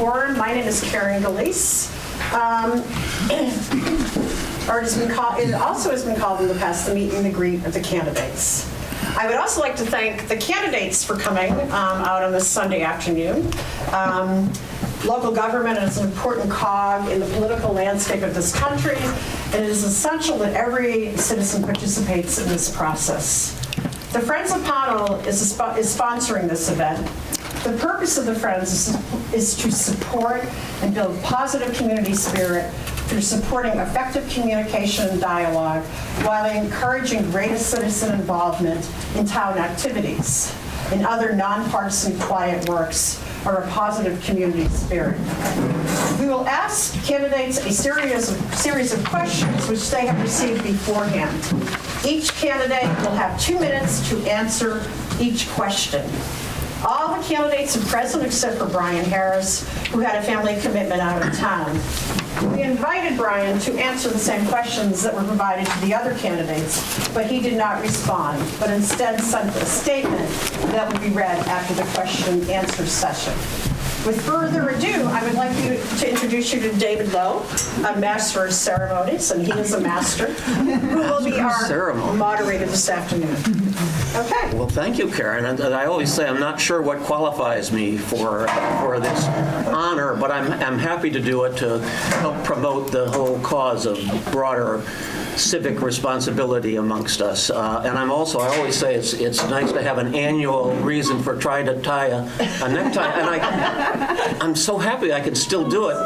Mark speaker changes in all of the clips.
Speaker 1: forum. My name is Karen Galise. It also has been called in the past the meet and the greet of the candidates. I would also like to thank the candidates for coming out on this Sunday afternoon. Local government is an important cog in the political landscape of this country, and it is essential that every citizen participates in this process. The Friends of Pownal is sponsoring this event. The purpose of the Friends is to support and build positive community spirit through supporting effective communication and dialogue while encouraging greater citizen involvement in town activities and other nonpartisan quiet works or a positive community spirit. We will ask candidates a series of questions which they have received beforehand. Each candidate will have 2 minutes to answer each question. All the candidates are present except for Brian Harris, who had a family commitment out of town. We invited Brian to answer the same questions that were provided to the other candidates, but he did not respond, but instead sent a statement that would be read after the question and answer session. With further ado, I would like to introduce you to David Lowe, a master of ceremonies, and he is a master, who will be our moderator this afternoon. Okay.
Speaker 2: Well, thank you, Karen. And I always say I'm not sure what qualifies me for this honor, but I'm happy to do it to help promote the whole cause of broader civic responsibility amongst us. And I always say it's nice to have an annual reason for trying to tie a necktie. And I'm so happy I can still do it,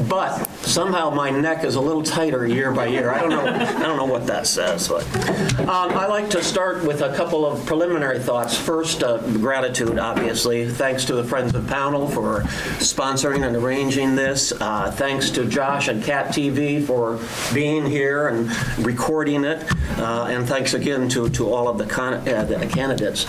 Speaker 2: but somehow my neck is a little tighter year by year. I don't know what that says. But I like to start with a couple of preliminary thoughts. First, gratitude, obviously. Thanks to the Friends of Pownal for sponsoring and arranging this. Thanks to Josh and Cat TV for being here and recording it. And thanks again to all of the candidates.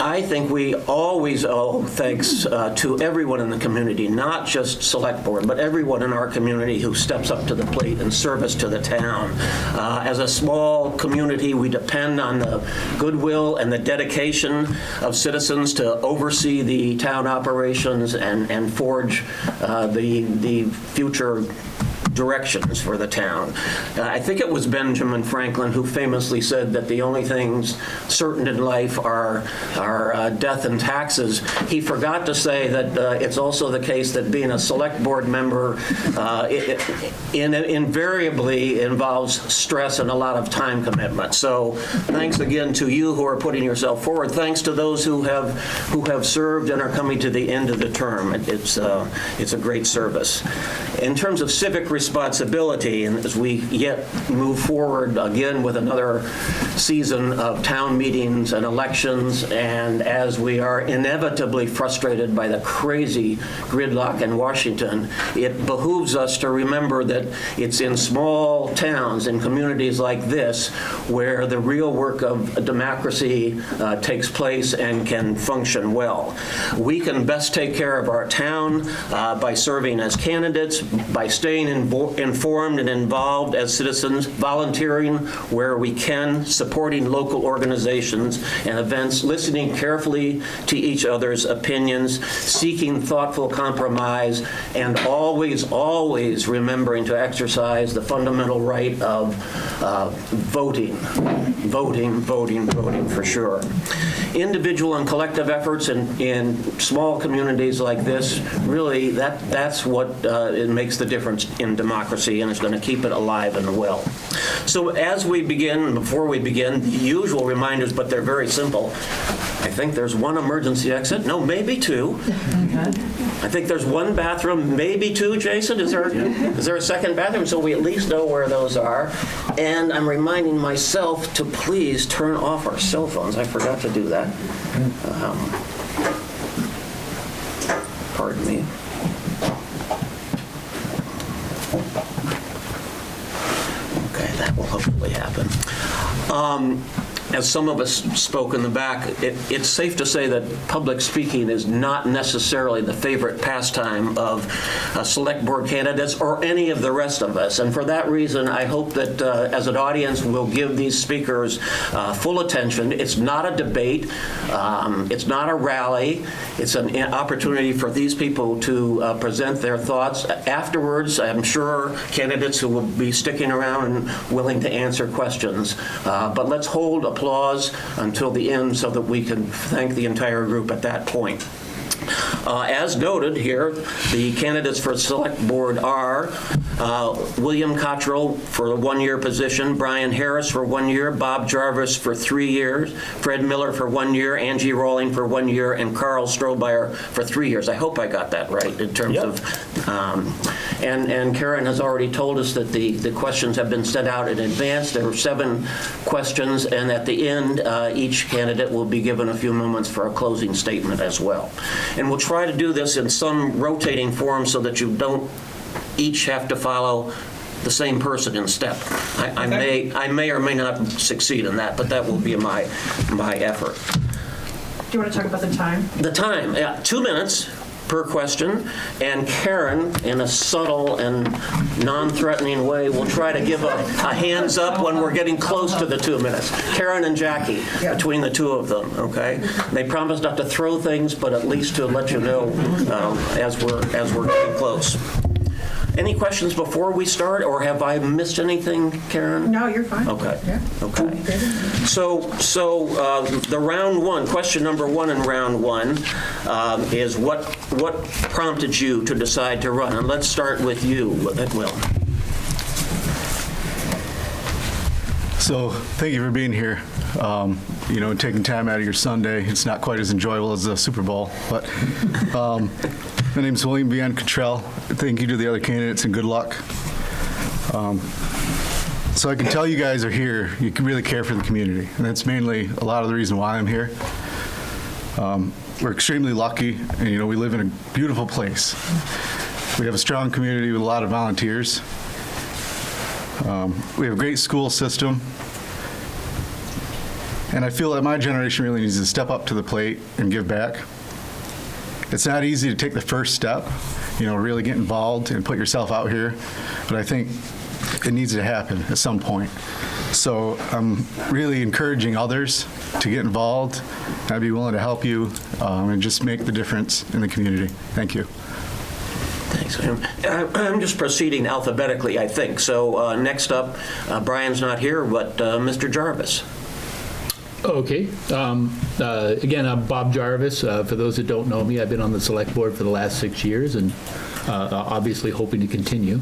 Speaker 2: I think we always owe thanks to everyone in the community, not just Select Board, but everyone in our community who steps up to the plate in service to the town. As a small community, we depend on the goodwill and the dedication of citizens to oversee the town operations and forge the future directions for the town. I think it was Benjamin Franklin who famously said that the only things certain in life are death and taxes. He forgot to say that it's also the case that being a select board member invariably involves stress and a lot of time commitment. So thanks again to you who are putting yourself forward. Thanks to those who have served and are coming to the end of the term. It's a great service. In terms of civic responsibility, and as we yet move forward again with another season of town meetings and elections, and as we are inevitably frustrated by the crazy gridlock in Washington, it behooves us to remember that it's in small towns and communities like this where the real work of democracy takes place and can function well. We can best take care of our town by serving as candidates, by staying informed and involved as citizens, volunteering where we can, supporting local organizations and events, listening carefully to each other's opinions, seeking thoughtful compromise, and always remembering to exercise the fundamental right of voting for sure. Individual and collective efforts in small communities like this, really, that's what it makes the difference in democracy, and it's going to keep it alive and well. So before we begin, the usual reminders, but they're very simple. I think there's one emergency exit. No, maybe two. I think there's one bathroom, maybe two, Jason. Is there a second bathroom? So we at least know where those are. And I'm reminding myself to please turn off our cell phones. I forgot to do that. Pardon me. Okay, that will hopefully happen. as some of us spoke in the back, it's safe to say that public speaking is not necessarily the favorite pastime of select board candidates or any of the rest of us. And for that reason, I hope that as an audience, we'll give these speakers full attention. It's not a debate. It's not a rally. It's an opportunity for these people to present their thoughts. Afterwards, I'm sure candidates who will be sticking around and willing to answer questions. But let's hold applause until the end so that we can thank the entire group at that point. As noted here, the candidates for Select Board are William Cottrell for a 1-year position, Brian Harris for 1 year, Bob Jarvis for 3 years, Fred Miller for 1 year, Angie Rawling for 1 year, and Carl Strohmeyer for 3 years. I hope I got that right in terms of, and Karen has already told us that the questions have been set out in advance. There are 7 questions, and at the end, each candidate will be given a few moments for a closing statement as well. And we'll try to do this in some rotating form so that you don't each have to follow the same person in step. I may or may not succeed in that, but that will be my effort.
Speaker 1: Do you want to talk about the time?
Speaker 2: The time, 2 minutes per question, and Karen, in a subtle and non-threatening way, will try to give a hands up when we're getting close to the 2 minutes. Karen and Jackie, between the two of them, okay? They promised not to throw things, but at least to let you know as we're getting close. Any questions before we start, or have I missed anything, Karen?
Speaker 1: No, you're fine.
Speaker 2: Okay.
Speaker 1: Yeah.
Speaker 2: Okay. So the round one, question number 1 in round 1 is what prompted you to decide to run? And let's start with you, Will.
Speaker 3: So thank you for being here. And taking time out of your Sunday. It's not quite as enjoyable as the Super Bowl, but my name is William Van Cottrell. Thank you to the other candidates and good luck. So I can tell you guys are here. You can really care for the community, and that's mainly a lot of the reason why I'm here. We're extremely lucky, and we live in a beautiful place. We have a strong community with a lot of volunteers. We have a great school system. And I feel that my generation really needs to step up to the plate and give back. It's not easy to take the first step, really get involved and put yourself out here, but I think it needs to happen at some point. So I'm really encouraging others to get involved. I'd be willing to help you and just make the difference in the community. Thank you.
Speaker 2: Thanks. I'm just proceeding alphabetically, I think. So next up, Brian's not here, but Mr. Jarvis.
Speaker 4: Okay. Again, I'm Bob Jarvis. For those that don't know me, I've been on the select board for the last 6 years and obviously hoping to continue.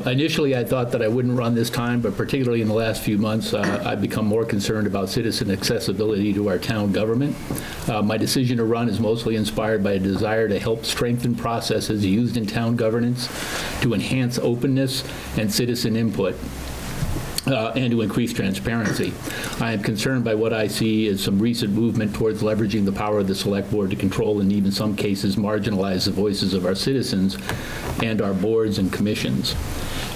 Speaker 4: Initially, I thought that I wouldn't run this time, but particularly in the last few months, I've become more concerned about citizen accessibility to our town government. My decision to run is mostly inspired by a desire to help strengthen processes used in town governance to enhance openness and citizen input. And to increase transparency. I am concerned by what I see as some recent movement towards leveraging the power of the select board to control and even some cases marginalize the voices of our citizens and our boards and commissions.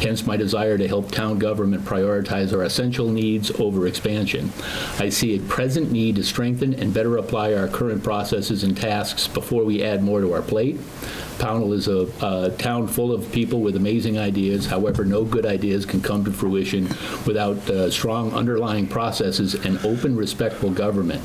Speaker 4: Hence my desire to help town government prioritize our essential needs over expansion. I see a present need to strengthen and better apply our current processes and tasks before we add more to our plate. Pownal is a town full of people with amazing ideas. However, no good ideas can come to fruition without strong underlying processes and open, respectful government.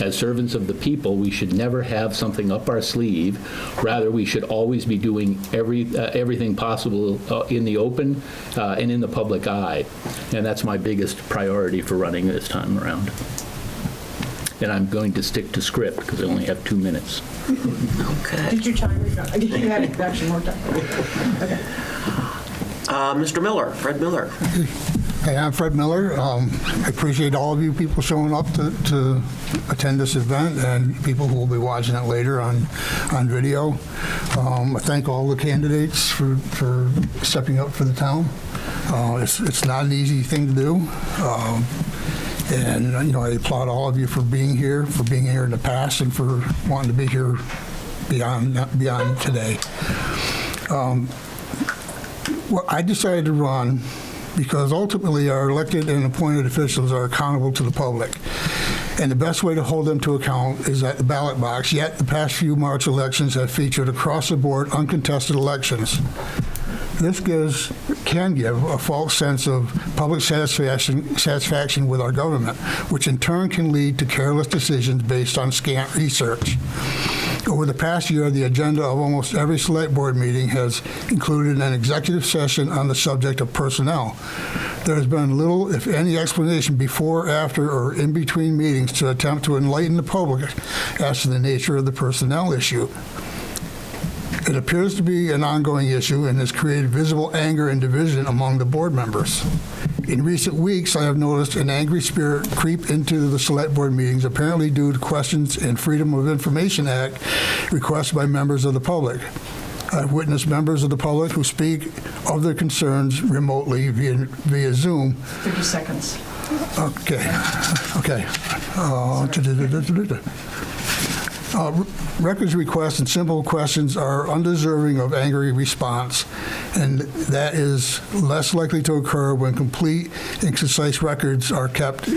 Speaker 4: As servants of the people, we should never have something up our sleeve. Rather, we should always be doing everything possible in the open and in the public eye. And that's my biggest priority for running this time around. And I'm going to stick to script because I only have 2 minutes.
Speaker 2: Okay.
Speaker 1: Did you time it? You had actually more time. Okay.
Speaker 2: Mr. Miller, Fred Miller.
Speaker 5: Hey, I'm Fred Miller. I appreciate all of you people showing up to attend this event and people who will be watching it later on video. I thank all the candidates for stepping up for the town. It's not an easy thing to do. And I applaud all of you for being here in the past, and for wanting to be here beyond today. Well, I decided to run because ultimately our elected and appointed officials are accountable to the public. And the best way to hold them to account is at the ballot box. Yet the past few March elections have featured across-the-board uncontested elections. This can give a false sense of public satisfaction with our government, which in turn can lead to careless decisions based on scant research. Over the past year, the agenda of almost every select board meeting has included an executive session on the subject of personnel. There has been little, if any, explanation before, after, or in between meetings to attempt to enlighten the public as to the nature of the personnel issue. It appears to be an ongoing issue and has created visible anger and division among the board members. In recent weeks, I have noticed an angry spirit creep into the select board meetings, apparently due to questions in Freedom of Information Act requests by members of the public. I've witnessed members of the public who speak of their concerns remotely via Zoom.
Speaker 1: 30 seconds.
Speaker 5: Okay. Records requests and simple questions are undeserving of angry response, and that is less likely to occur when complete and concise records are kept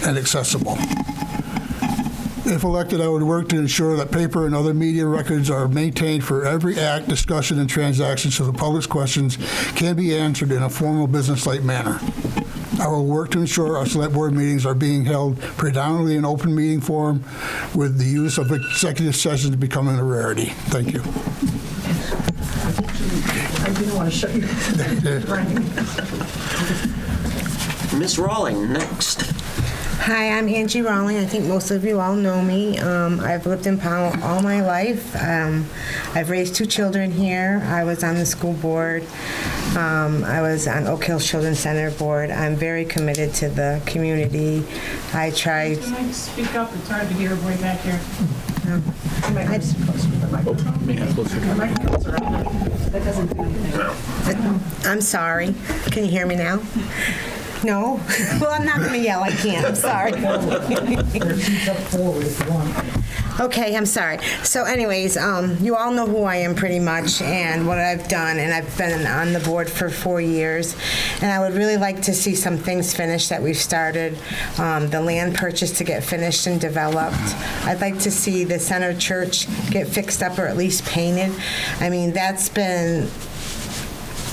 Speaker 5: and accessible. If elected, I would work to ensure that paper and other media records are maintained for every act, discussion, and transaction so the public's questions can be answered in a formal business-like manner. I will work to ensure our select board meetings are being held predominantly in open meeting forum, with the use of executive sessions becoming a rarity. Thank you.
Speaker 1: I didn't want to show you.
Speaker 2: Ms. Rawling, next.
Speaker 6: Hi, I'm Angie Rawling. I think most of you all know me. I've lived in Pownal all my life. I've raised 2 children here. I was on the school board. I was on Oak Hill Children's Center board. I'm very committed to the community. I try.
Speaker 7: Can I speak up? It's hard to hear way back here.
Speaker 1: You might have to sit closer to the microphone. The microphone's around. That doesn't do anything.
Speaker 6: I'm sorry. Can you hear me now? No? Well, I'm not going to yell. I can't. I'm sorry. Okay, I'm sorry. So anyways, you all know who I am pretty much and what I've done, and I've been on the board for 4 years, and I would really like to see some things finished that we've started. The land purchase to get finished and developed. I'd like to see the center church get fixed up or at least painted. I mean, that's been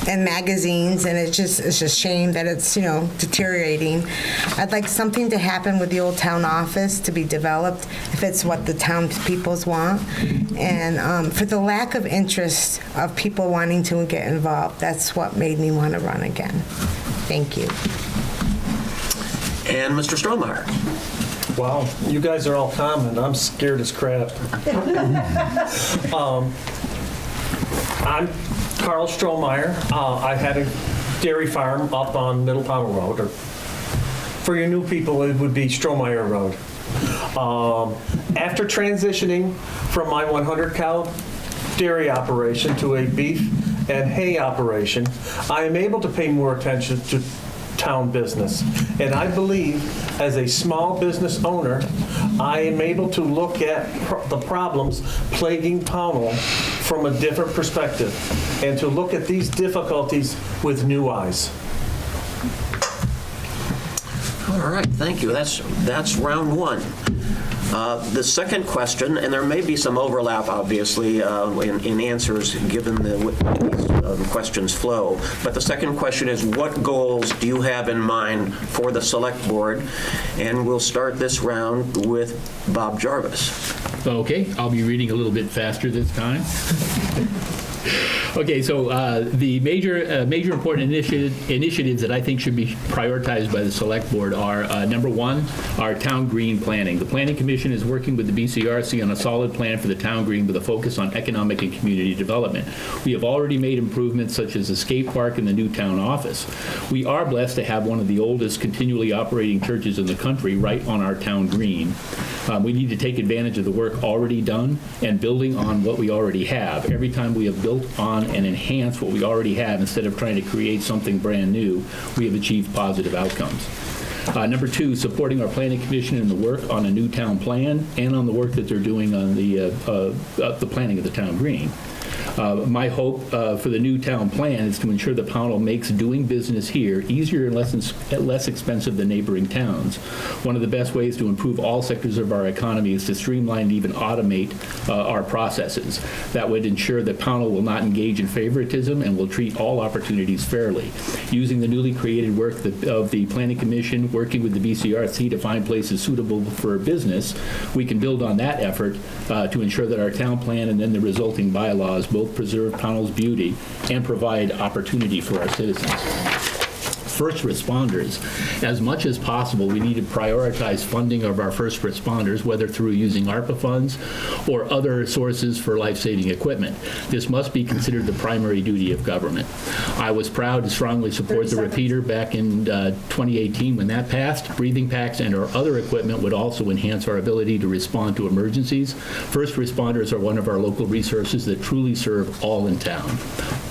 Speaker 6: in magazines, and it's a shame that it's, deteriorating. I'd like something to happen with the old town office to be developed if it's what the townspeople want. And for the lack of interest of people wanting to get involved, that's what made me want to run again. Thank you.
Speaker 2: And Mr. Strohmeyer.
Speaker 8: Wow, you guys are all common. I'm scared as crap. I'm Carl Strohmeyer. I had a dairy farm up on Middle Pownal Road, or for your new people, it would be Strohmeyer Road. After transitioning from my 100-cow dairy operation to a beef and hay operation, I am able to pay more attention to town business. And I believe as a small business owner, I am able to look at the problems plaguing Pownal from a different perspective and to look at these difficulties with new eyes.
Speaker 2: All right, thank you. That's round 1. The second question, and there may be some overlap, obviously, in answers given the questions flow, but the second question is, what goals do you have in mind for the select board? And we'll start this round with Bob Jarvis.
Speaker 4: Okay, I'll be reading a little bit faster this time. Okay, so the major important initiatives that I think should be prioritized by the Select Board are, number 1, our town green planning. The Planning Commission is working with the BCRC on a solid plan for the town green with a focus on economic and community development. We have already made improvements such as the skate park and the new town office. We are blessed to have one of the oldest continually operating churches in the country right on our town green. We need to take advantage of the work already done and building on what we already have. Every time we have built on and enhanced what we already have instead of trying to create something brand new, we have achieved positive outcomes. Number 2, supporting our Planning Commission in the work on a new town plan and on the work that they're doing on the planning of the town green. My hope for the new town plan is to ensure that Pownal makes doing business here easier and less expensive than neighboring towns. One of the best ways to improve all sectors of our economy is to streamline and even automate our processes. That would ensure that Pownal will not engage in favoritism and will treat all opportunities fairly. Using the newly created work of the Planning Commission, working with the BCRC to find places suitable for business, we can build on that effort to ensure that our town plan and then the resulting bylaws both preserve Pownal's beauty and provide opportunity for our citizens. First responders, as much as possible, we need to prioritize funding of our first responders, whether through using ARPA funds or other sources for life-saving equipment. This must be considered the primary duty of government. I was proud to strongly support the repeater back in 2018 when that passed. Breathing packs and our other equipment would also enhance our ability to respond to emergencies. First responders are one of our local resources that truly serve all in town.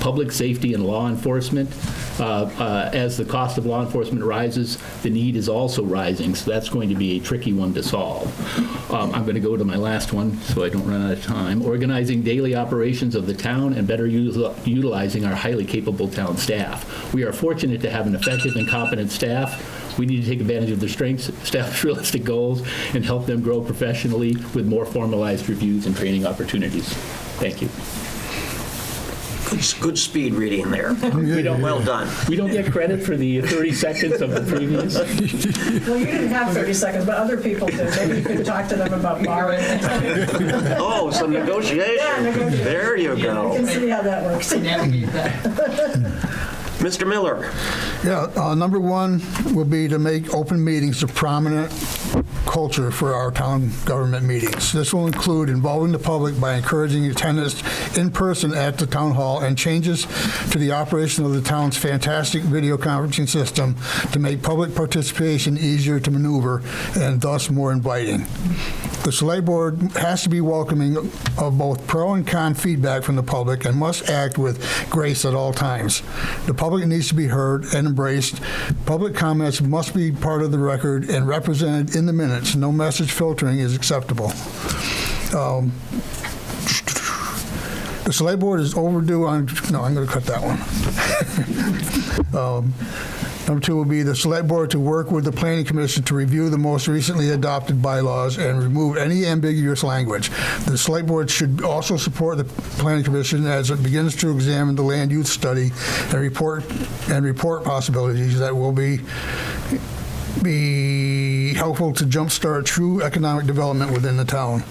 Speaker 4: Public safety and law enforcement, as the cost of law enforcement rises, the need is also rising, so that's going to be a tricky one to solve. I'm going to go to my last one so I don't run out of time. Organizing daily operations of the town and better utilizing our highly capable town staff. We are fortunate to have an effective and competent staff. We need to take advantage of their strengths, establish realistic goals, and help them grow professionally with more formalized reviews and training opportunities. Thank you.
Speaker 2: Good speed reading there. Well done.
Speaker 4: We don't get credit for the 30 seconds of the previous.
Speaker 1: Well, you didn't have 30 seconds, but other people did. Maybe you could talk to them about borrowing.
Speaker 2: Oh, some negotiation.
Speaker 1: Yeah, negotiation.
Speaker 2: There you
Speaker 1: You
Speaker 2: go.
Speaker 1: can see how that works.
Speaker 2: Mr. Miller.
Speaker 5: Yeah, number one will be to make open meetings a prominent culture for our town government meetings. This will include involving the public by encouraging attendance in person at the town hall and changes to the operation of the town's fantastic video conferencing system to make public participation easier to maneuver and thus more inviting. The select board has to be welcoming of both pro and con feedback from the public and must act with grace at all times. The public needs to be heard and embraced. Public comments must be part of the record and represented in the minutes. No message filtering is acceptable. The select board is overdue on, no, I'm going to cut that one. Number two will be the select board to work with the planning commission to review the most recently adopted bylaws and remove any ambiguous language. The select board should also support the planning commission as it begins to examine the land use study and report possibilities that will be helpful to jumpstart true economic development within the town.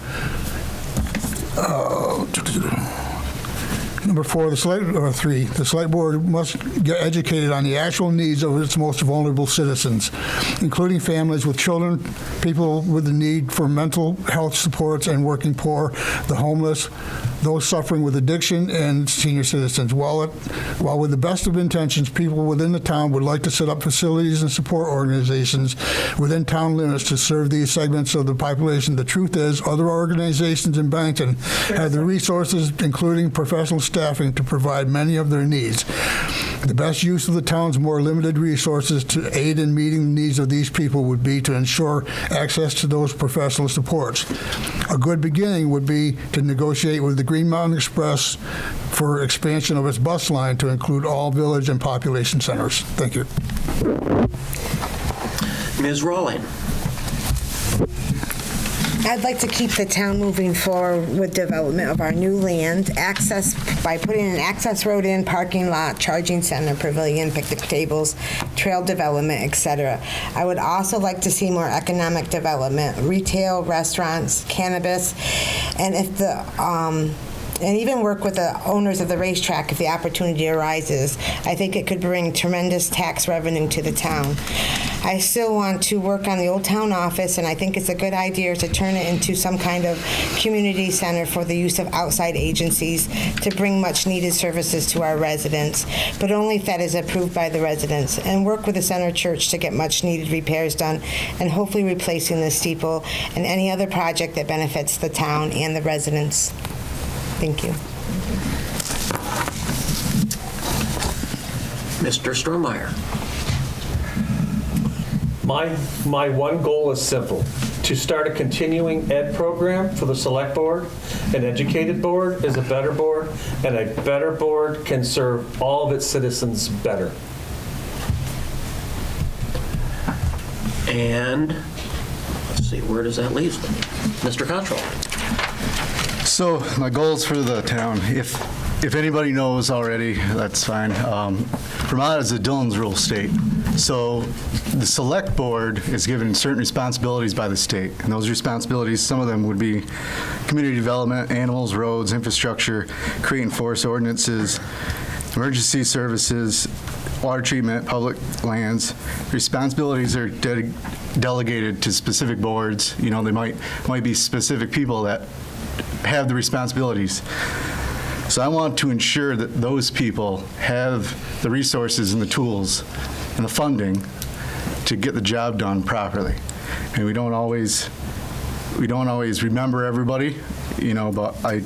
Speaker 5: Number four, the select board must get educated on the actual needs of its most vulnerable citizens, including families with children, people with the need for mental health supports and working poor, the homeless, those suffering with addiction, and senior citizens. While with the best of intentions, people within the town would like to set up facilities and support organizations within town limits to serve these segments of the population, the truth is other organizations in Barrington have the resources, including professional staffing, to provide many of their needs. The best use of the town's more limited resources to aid in meeting the needs of these people would be to ensure access to those professional supports. A good beginning would be to negotiate with the Green Mountain Express for expansion of its bus line to include all village and population centers. Thank you.
Speaker 2: Ms. Rawling.
Speaker 6: I'd like to keep the town moving forward with development of our new land, access by putting an access road in, parking lot, charging center, pavilion, picnic tables, trail development, etc. I would also like to see more economic development, retail, restaurants, cannabis, and if the and even work with the owners of the racetrack if the opportunity arises. I think it could bring tremendous tax revenue to the town. I still want to work on the old town office, and I think it's a good idea to turn it into some kind of community center for the use of outside agencies to bring much-needed services to our residents, but only if that is approved by the residents, and work with the center church to get much-needed repairs done, and hopefully replacing the steeple and any other project that benefits the town and the residents. Thank you.
Speaker 2: Mr. Strohmeyer.
Speaker 8: My one goal is simple, to start a continuing ed program for the select board. An educated board is a better board, and a better board can serve all of its citizens better.
Speaker 2: And, let's see, where does that leave Mr. Cottrell?
Speaker 3: So my goals for the town, if anybody knows already, that's fine. Vermont is a Dillon's rule state. So the select board is given certain responsibilities by the state. And those responsibilities, some of them would be community development, animals, roads, infrastructure, create and enforce ordinances, emergency services, water treatment, public lands. Responsibilities are delegated to specific boards. You know, they might be specific people that have the responsibilities. So I want to ensure that those people have the resources and the tools and the funding to get the job done properly. And we don't always remember everybody, you know, but I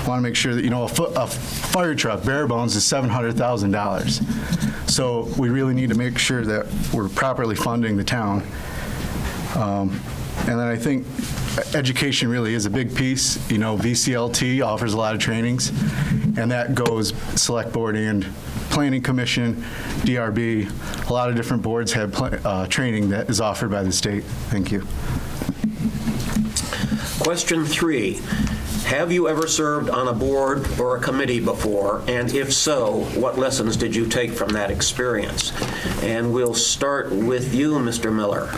Speaker 3: want to make sure that, you know, a fire truck, bare bones, is $700,000. So we really need to make sure that we're properly funding the town. And then I think education really is a big piece. You know, VCLT offers a lot of trainings, and that goes select board and planning commission, DRB. A lot of different boards have training that is offered by the state. Thank you.
Speaker 2: Question 3. Have you ever served on a board or a committee before? And if so, what lessons did you take from that experience? And we'll start with you, Mr. Miller.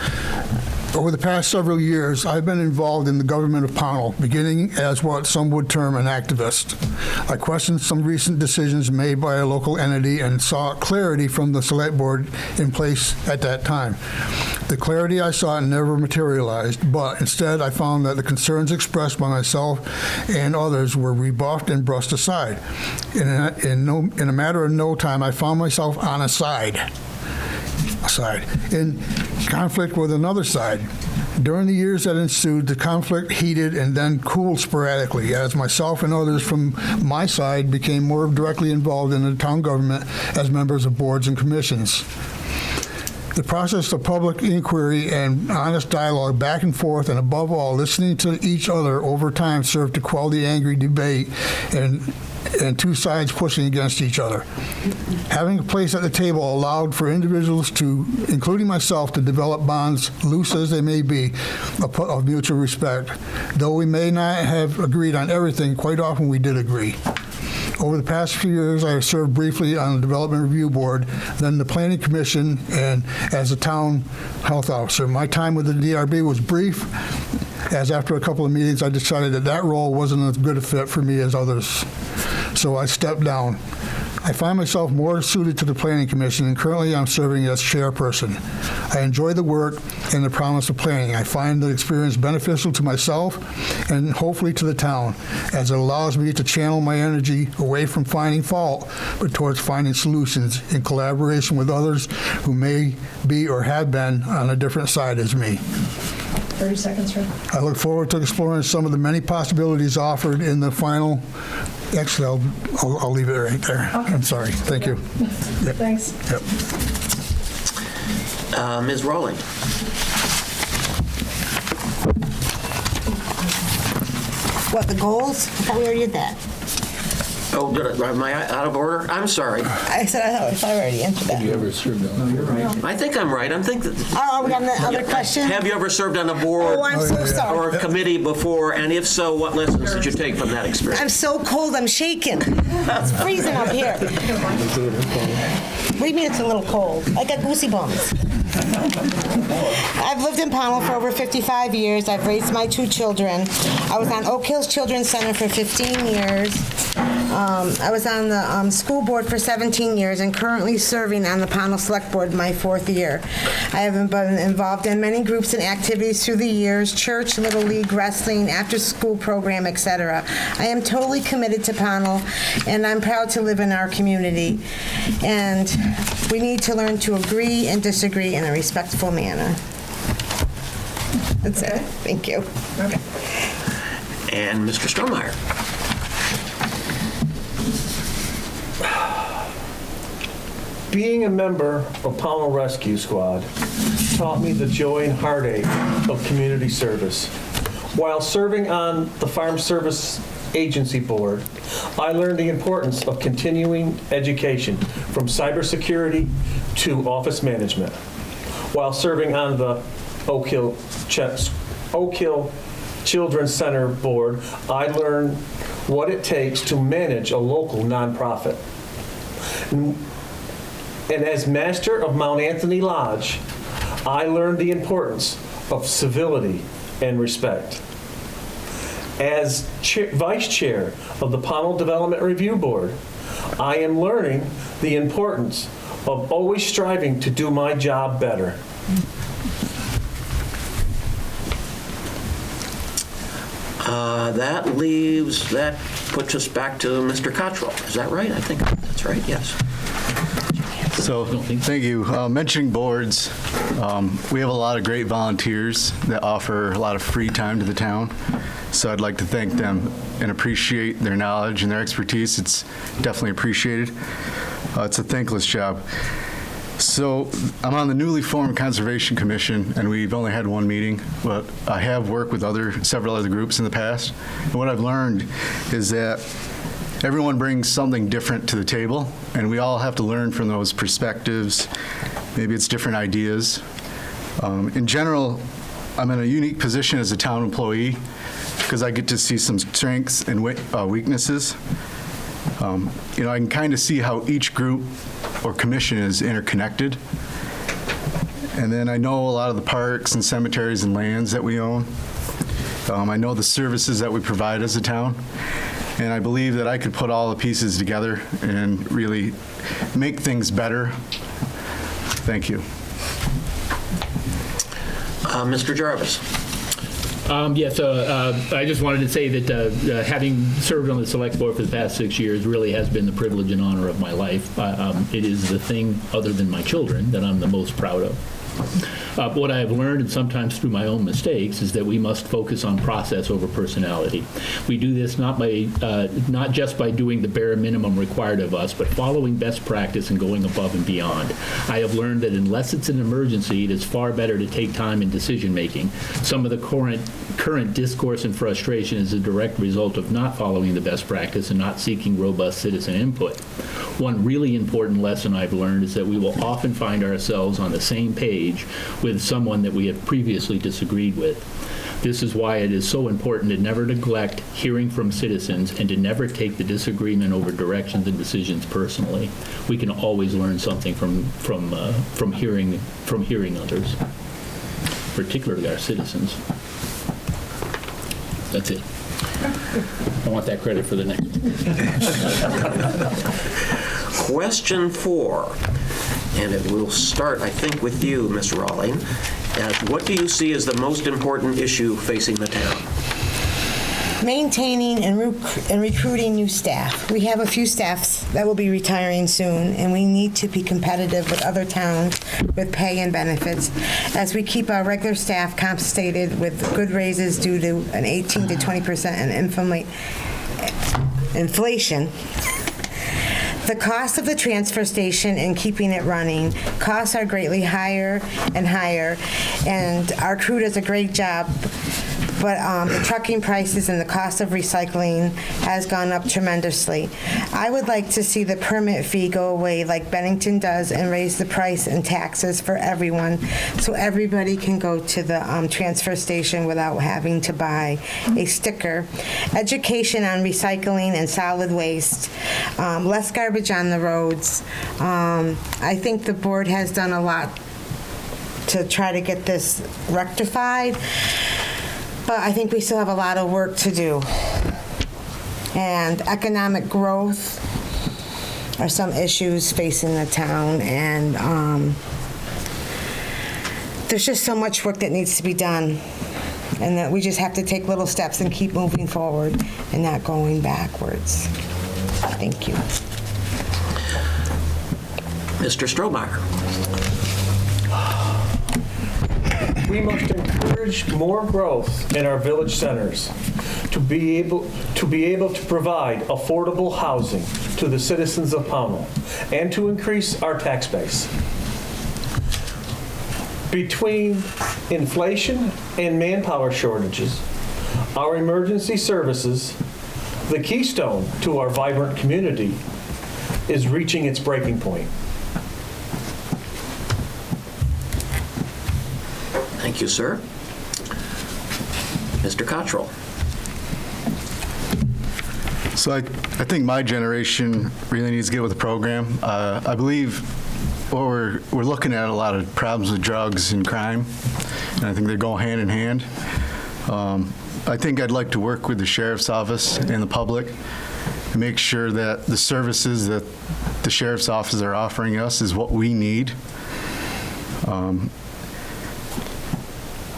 Speaker 5: Over the past several years, I've been involved in the government of Pownal, beginning as what some would term an activist. I questioned some recent decisions made by a local entity and sought clarity from the select board in place at that time. The clarity I sought never materialized, but instead I found that the concerns expressed by myself and others were rebuffed and brushed aside. In a matter of no time, I found myself on a side in conflict with another side. During the years that ensued, the conflict heated and then cooled sporadically as myself and others from my side became more directly involved in the town government as members of boards and commissions. The process of public inquiry and honest dialogue back and forth, and above all, listening to each other over time, served to quell the angry debate and two sides pushing against each other. Having a place at the table allowed for individuals to, including myself, to develop bonds, loose as they may be, of mutual respect. Though we may not have agreed on everything, quite often we did agree. Over the past few years, I have served briefly on the Development Review Board, then the Planning Commission, and as a town health officer. My time with the DRB was brief, as after a couple of meetings, I decided that role wasn't as good a fit for me as others. So I stepped down. I find myself more suited to the Planning Commission, and currently I'm serving as chairperson. I enjoy the work and the promise of planning. I find the experience beneficial to myself and hopefully to the town, as it allows me to channel my energy away from finding fault, but towards finding solutions in collaboration with others who may be or have been on a different side as me.
Speaker 1: 30 seconds, Rick.
Speaker 5: I look forward to exploring some of the many possibilities offered in the final. Actually, I'll leave it right there.
Speaker 1: Okay.
Speaker 5: I'm sorry. Thank you. Yep.
Speaker 1: Thanks.
Speaker 5: Yep.
Speaker 2: Ms. Rowling.
Speaker 6: What, the goals? I thought we already did that.
Speaker 2: Oh, am I out of order? I'm sorry.
Speaker 6: I said I thought I already answered that.
Speaker 4: You ever served on?
Speaker 2: I think I'm right. I'm thinking.
Speaker 6: Oh, we got another question?
Speaker 2: Have you ever served on a board
Speaker 6: Oh, I'm so sorry.
Speaker 2: or a committee before? And if so, what lessons did you take from that experience?
Speaker 6: I'm so cold, I'm shaking. It's freezing up here. Believe me, it's a little cold. I got goosey bumps. I've lived in Pownal for over 55 years. I've raised my 2 children. I was on Oak Hills Children's Center for 15 years. I was on the school board for 17 years and currently serving on the Pownal Select Board my 4th year. I have been involved in many groups and activities through the years, church, Little League, wrestling, after-school program, etc. I am totally committed to Pownal, and I'm proud to live in our community. And we need to learn to agree and disagree in a respectful manner. That's it. Thank you.
Speaker 1: Okay.
Speaker 2: And Mr. Strohmeyer.
Speaker 8: Being a member of Pownal Rescue Squad taught me the joy and heartache of community service. While serving on the Farm Service Agency Board, I learned the importance of continuing education from cybersecurity to office management. While serving on the Oak Hill Children's Center Board, I learned what it takes to manage a local nonprofit. And as master of Mount Anthony Lodge, I learned the importance of civility and respect. As vice chair of the Pownal Development Review Board, I am learning the importance of always striving to do my job better.
Speaker 2: That puts us back to Mr. Cottrell. Is that right? I think that's right, yes.
Speaker 3: So, thank you. Mentioning boards, we have a lot of great volunteers that offer a lot of free time to the town. So I'd like to thank them and appreciate their knowledge and their expertise. It's definitely appreciated. It's a thankless job. So I'm on the newly formed Conservation Commission, and we've only had one meeting, but I have worked with several other groups in the past. And what I've learned is that everyone brings something different to the table, and we all have to learn from those perspectives. Maybe it's different ideas. In general, I'm in a unique position as a town employee because I get to see some strengths and weaknesses. I can kind of see how each group or commission is interconnected. And then I know a lot of the parks and cemeteries and lands that we own. I know the services that we provide as a town. And I believe that I could put all the pieces together and really make things better. Thank you.
Speaker 2: Mr. Jarvis.
Speaker 4: Yes, I just wanted to say that having served on the Select Board for the past 6 years really has been the privilege and honor of my life. It is the thing, other than my children, that I'm the most proud of. What I have learned, and sometimes through my own mistakes, is that we must focus on process over personality. We do this not just by doing the bare minimum required of us, but following best practice and going above and beyond. I have learned that unless it's an emergency, it is far better to take time in decision making. Some of the current discourse and frustration is a direct result of not following the best practice and not seeking robust citizen input. One really important lesson I've learned is that we will often find ourselves on the same page with someone that we have previously disagreed with. This is why it is so important to never neglect hearing from citizens and to never take the disagreement over directions and decisions personally. We can always learn something from hearing others, particularly our citizens. That's it. I want that credit for the next one.
Speaker 2: Question 4, and it will start, I think, with you, Ms. Rawling. What do you see as the most important issue facing the town?
Speaker 6: Maintaining and recruiting new staff. We have a few staffs that will be retiring soon, and we need to be competitive with other towns with pay and benefits as we keep our regular staff compensated with good raises due to an 18 to 20% in inflation. The cost of the transfer station and keeping it running, costs are greatly higher and higher, and our crew does a great job, but the trucking prices and the cost of recycling has gone up tremendously. I would like to see the permit fee go away like Bennington does and raise the price and taxes for everyone so everybody can go to the transfer station without having to buy a sticker. Education on recycling and solid waste, less garbage on the roads. I think the board has done a lot to try to get this rectified. But I think we still have a lot of work to do. And economic growth are some issues facing the town, and there's just so much work that needs to be done, and that we just have to take little steps and keep moving forward and not going backwards. Thank you.
Speaker 2: Mr. Strohmeyer.
Speaker 8: We must encourage more growth in our village centers. to be able to provide affordable housing to the citizens of Pownal and to increase our tax base. Between inflation and manpower shortages, our emergency services, the keystone to our vibrant community, is reaching its breaking point.
Speaker 2: Thank you, sir. Mr. Cottrell.
Speaker 3: So I think my generation really needs to get with the program. I believe what we're looking at a lot of problems with drugs and crime, and I think they go hand in hand. I think I'd like to work with the sheriff's office and the public and make sure that the services that the sheriff's office are offering us is what we need.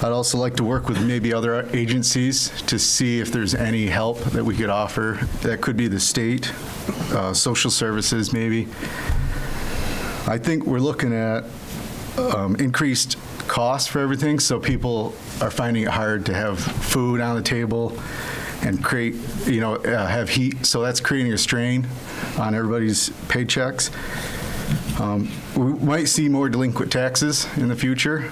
Speaker 3: I'd also like to work with maybe other agencies to see if there's any help that we could offer. That could be the state, social services maybe. I think we're looking at increased costs for everything, so people are finding it hard to have food on the table and create, have heat. So that's creating a strain on everybody's paychecks. We might see more delinquent taxes in the future.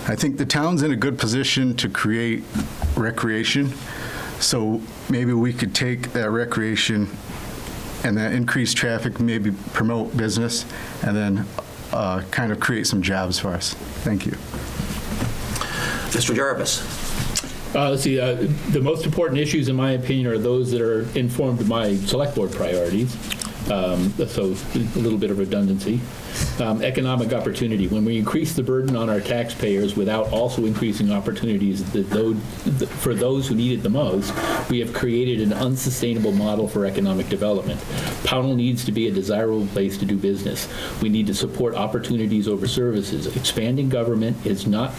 Speaker 3: I think the town's in a good position to create recreation, so maybe we could take that recreation and that increased traffic, maybe promote business, and then kind of create some jobs for us. Thank you.
Speaker 2: Mr. Jarvis.
Speaker 4: Let's see, the most important issues, in my opinion, are those that are informed of my select board priorities. So a little bit of redundancy. Economic opportunity. When we increase the burden on our taxpayers without also increasing opportunities for those who need it the most, we have created an unsustainable model for economic development. Pownal needs to be a desirable place to do business. We need to support opportunities over services. Expanding government is not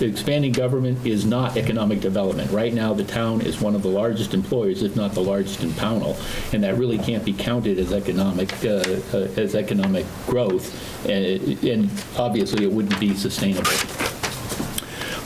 Speaker 4: expanding government is not economic development. Right now, the town is one of the largest employers, if not the largest in Pownal, and that really can't be counted as economic growth, and obviously it wouldn't be sustainable.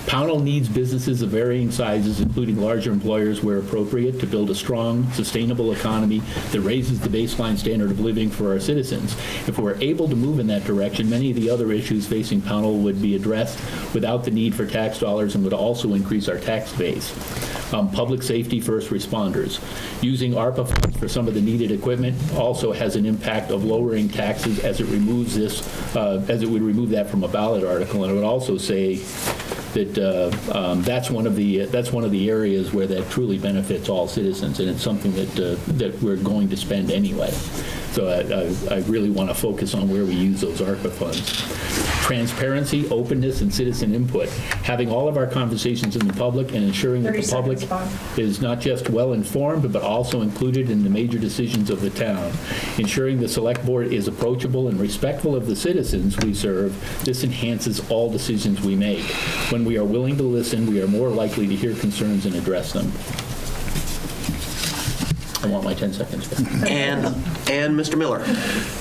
Speaker 4: Pownal needs businesses of varying sizes, including larger employers where appropriate, to build a strong, sustainable economy that raises the baseline standard of living for our citizens. If we're able to move in that direction, many of the other issues facing Pownal would be addressed without the need for tax dollars and would also increase our tax base. Public safety, first responders. Using ARPA funds for some of the needed equipment also has an impact of lowering taxes as it removes this, as it would remove that from a ballot article. And I would also say that that's one of the areas where that truly benefits all citizens, and it's something that we're going to spend anyway. So I really want to focus on where we use those ARPA funds. Transparency, openness, and citizen input. Having all of our conversations in the public and ensuring that the public is not just well-informed, but also included in the major decisions of the town. Ensuring the select board is approachable and respectful of the citizens we serve. This enhances all decisions we make. When we are willing to listen, we are more likely to hear concerns and address them. I want my 10 seconds back.
Speaker 2: And Mr. Miller.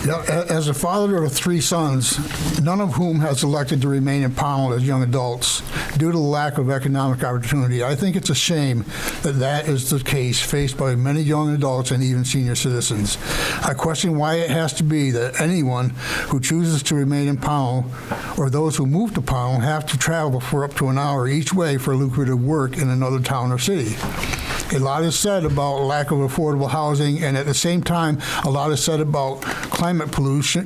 Speaker 5: Yeah, as a father of 3 sons, none of whom has elected to remain in Pownal as young adults due to the lack of economic opportunity, I think it's a shame that that is the case faced by many young adults and even senior citizens. I question why it has to be that anyone who chooses to remain in Pownal or those who move to Pownal have to travel for up to an hour each way for lucrative work in another town or city. A lot is said about lack of affordable housing, and at the same time, a lot is said about climate pollution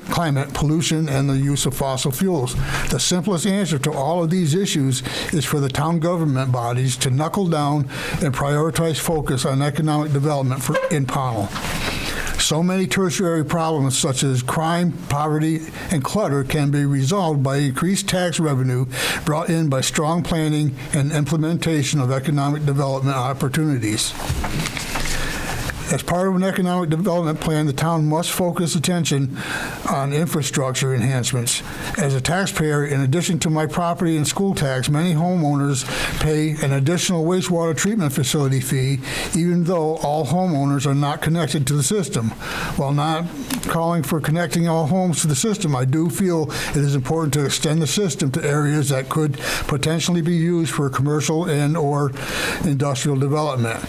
Speaker 5: and the use of fossil fuels. The simplest answer to all of these issues is for the town government bodies to knuckle down and prioritize focus on economic development in Pownal. So many tertiary problems such as crime, poverty, and clutter can be resolved by increased tax revenue brought in by strong planning and implementation of economic development opportunities. As part of an economic development plan, the town must focus attention on infrastructure enhancements. As a taxpayer, in addition to my property and school tax, many homeowners pay an additional wastewater treatment facility fee, even though all homeowners are not connected to the system. While not calling for connecting all homes to the system, I do feel it is important to extend the system to areas that could potentially be used for commercial and/or industrial development.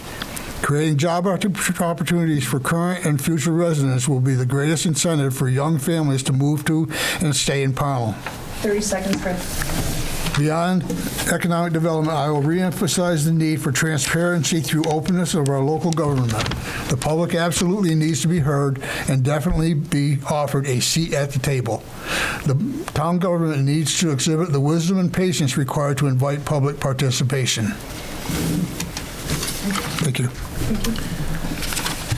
Speaker 5: Creating job opportunities for current and future residents will be the greatest incentive for young families to move to and stay in Pownal.
Speaker 1: 30 seconds, Fred.
Speaker 5: Beyond economic development, I will reemphasize the need for transparency through openness of our local government. The public absolutely needs to be heard and definitely be offered a seat at the table. The town government needs to exhibit the wisdom and patience required to invite public participation. Thank you.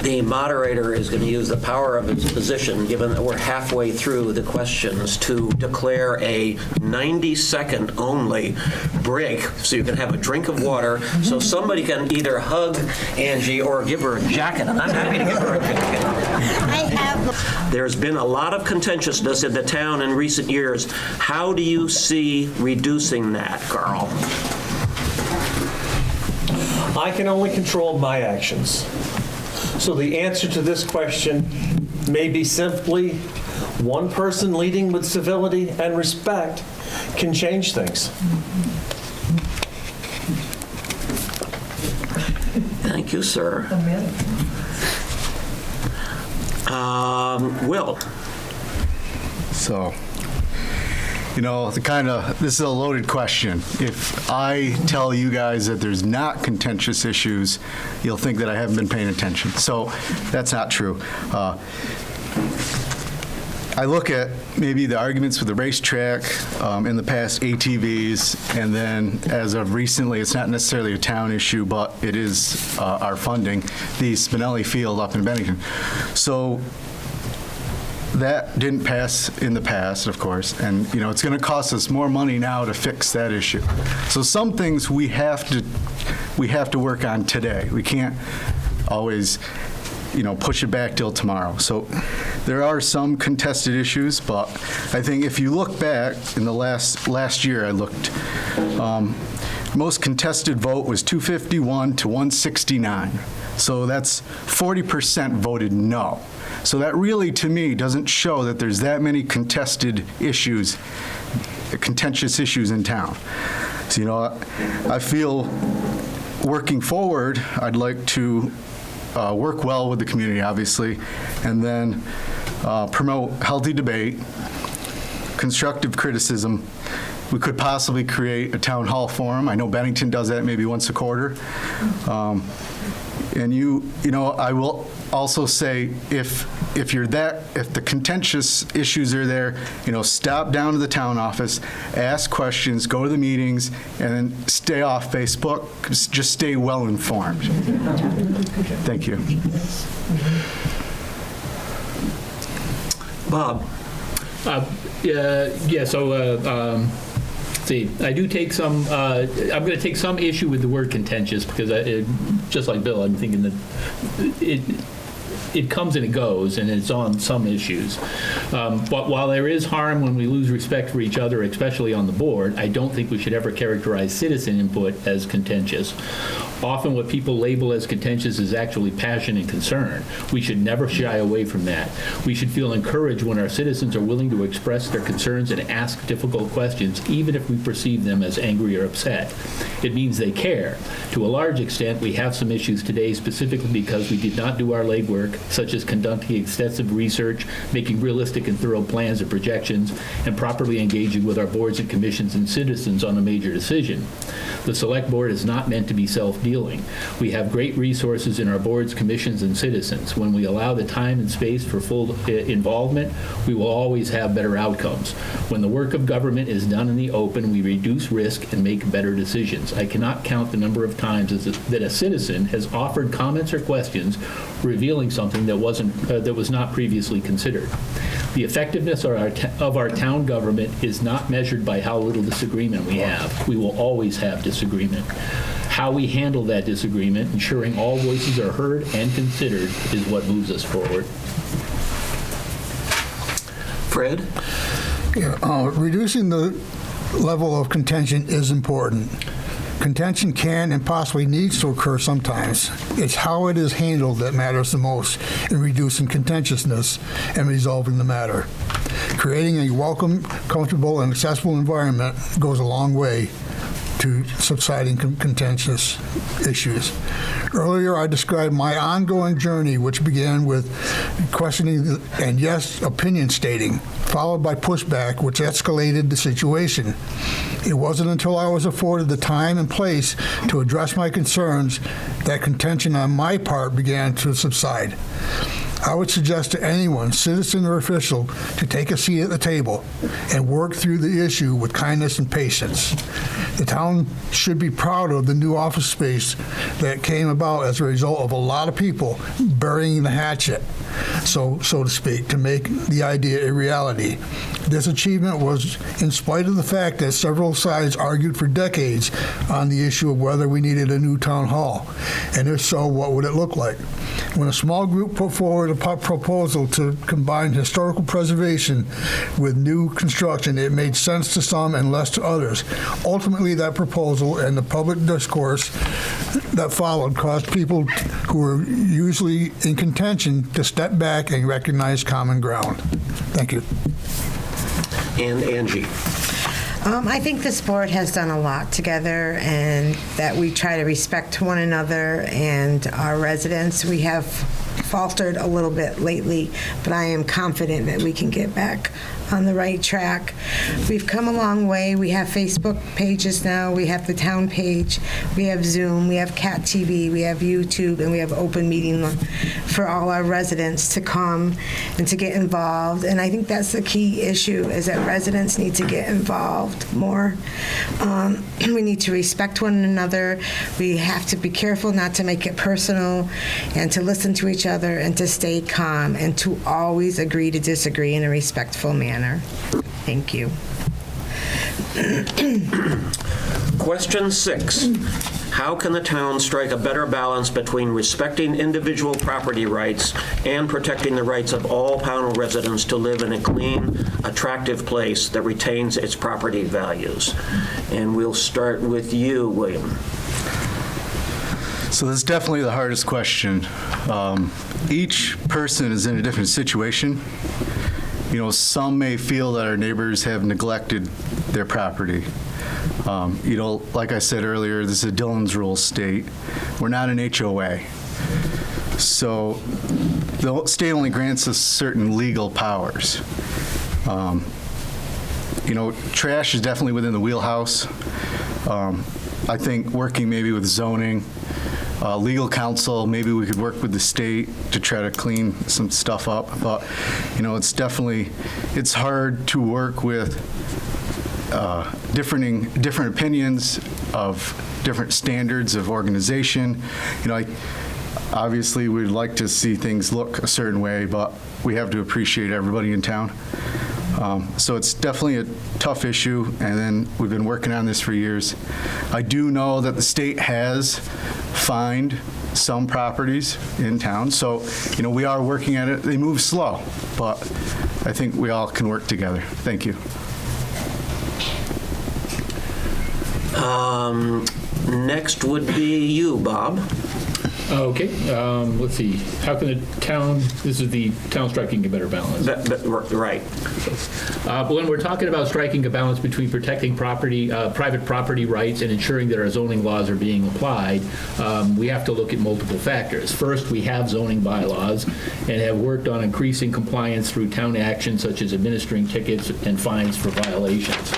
Speaker 2: The moderator is going to use the power of his position, given that we're halfway through the questions, to declare a 90-second only break so you can have a drink of water, so somebody can either hug Angie or give her a jacket, and I'm happy to give her a jacket.
Speaker 6: I have.
Speaker 2: There's been a lot of contentiousness in the town in recent years. How do you see reducing that, Carl?
Speaker 8: I can only control my actions. So the answer to this question may be simply one person leading with civility and respect can change things.
Speaker 2: Thank you, sir. Will.
Speaker 3: So, this is a loaded question. If I tell you guys that there's not contentious issues, you'll think that I haven't been paying attention. So that's not true. I look at maybe the arguments with the racetrack, in the past ATVs, and then as of recently, it's not necessarily a town issue, but it is our funding, the Spinelli Field up in Bennington. So that didn't pass in the past, of course, and it's going to cost us more money now to fix that issue. So some things we have to work on today. We can't always push it back till tomorrow. So there are some contested issues, but I think if you look back in the last year, I looked, most contested vote was 251 to 169. So that's 40% voted no. So that really, to me, doesn't show that there's that many contentious issues in town. So, I feel working forward, I'd like to work well with the community, obviously, and then promote healthy debate, constructive criticism. We could possibly create a town hall forum. I know Bennington does that maybe once a quarter. And I will also say, if the contentious issues are there, stop down to the town office, ask questions, go to the meetings, and then stay off Facebook. Just stay well informed. Thank you.
Speaker 2: Bob.
Speaker 4: I do take some, I'm going to take some issue with the word contentious because just like Bill, I'm thinking that it comes and it goes, and it's on some issues. But while there is harm when we lose respect for each other, especially on the board, I don't think we should ever characterize citizen input as contentious. Often what people label as contentious is actually passion and concern. We should never shy away from that. We should feel encouraged when our citizens are willing to express their concerns and ask difficult questions, even if we perceive them as angry or upset. It means they care. To a large extent, we have some issues today specifically because we did not do our legwork, such as conducting extensive research, making realistic and thorough plans and projections, and properly engaging with our boards and commissions and citizens on a major decision. The Select Board is not meant to be self-dealing. We have great resources in our boards, commissions, and citizens. When we allow the time and space for full involvement, we will always have better outcomes. When the work of government is done in the open, we reduce risk and make better decisions. I cannot count the number of times that a citizen has offered comments or questions revealing something that was not previously considered. The effectiveness of our town government is not measured by how little disagreement we have. We will always have disagreement. How we handle that disagreement, ensuring all voices are heard and considered, is what moves us forward.
Speaker 2: Fred?
Speaker 5: Reducing the level of contention is important. Contention can and possibly needs to occur sometimes. It's how it is handled that matters the most in reducing contentiousness and resolving the matter. Creating a welcome, comfortable, and accessible environment goes a long way to subsiding contentious issues. Earlier, I described my ongoing journey, which began with questioning and, yes, opinion stating, followed by pushback, which escalated the situation. It wasn't until I was afforded the time and place to address my concerns that contention on my part began to subside. I would suggest to anyone, citizen or official, to take a seat at the table and work through the issue with kindness and patience. The town should be proud of the new office space that came about as a result of a lot of people burying the hatchet, so to speak, to make the idea a reality. This achievement was in spite of the fact that several sides argued for decades on the issue of whether we needed a new town hall, and if so, what would it look like? When a small group put forward a proposal to combine historical preservation with new construction, it made sense to some and less to others. Ultimately, that proposal and the public discourse that followed caused people who were usually in contention to step back and recognize common ground. Thank you.
Speaker 2: And Angie?
Speaker 6: I think this board has done a lot together, and that we try to respect one another and our residents. We have faltered a little bit lately, but I am confident that we can get back on the right track. We've come a long way. We have Facebook pages now. We have the town page. We have Zoom. We have Cat TV. We have YouTube, and we have open meeting for all our residents to come and to get involved. And I think that's the key issue, is that residents need to get involved more. We need to respect one another. We have to be careful not to make it personal, and to listen to each other, and to stay calm, and to always agree to disagree in a respectful manner. Thank you.
Speaker 2: Question 6. How can the town strike a better balance between respecting individual property rights and protecting the rights of all Pownal residents to live in a clean, attractive place that retains its property values? And we'll start with you, William.
Speaker 3: So this is definitely the hardest question. Each person is in a different situation. You know, some may feel that our neighbors have neglected their property. You know, like I said earlier, this is a Dillon's Rule state. We're not an HOA. So the state only grants us certain legal powers. You know, trash is definitely within the wheelhouse. I think working maybe with zoning, legal counsel, maybe we could work with the state to try to clean some stuff up. But, you know, it's hard to work with different opinions of different standards of organization. You know, obviously we'd like to see things look a certain way, but we have to appreciate everybody in town. So it's definitely a tough issue, and then we've been working on this for years. I do know that the state has fined some properties in town, so, you know, we are working at it. They move slow, but I think we all can work together. Thank you.
Speaker 2: Next would be you, Bob.
Speaker 4: Okay, let's see. How can the town, this is the town striking a better balance.
Speaker 2: Right.
Speaker 4: But when we're talking about striking a balance between protecting private property rights and ensuring that our zoning laws are being applied, we have to look at multiple factors. First, we have zoning bylaws and have worked on increasing compliance through town action, such as administering tickets and fines for violations.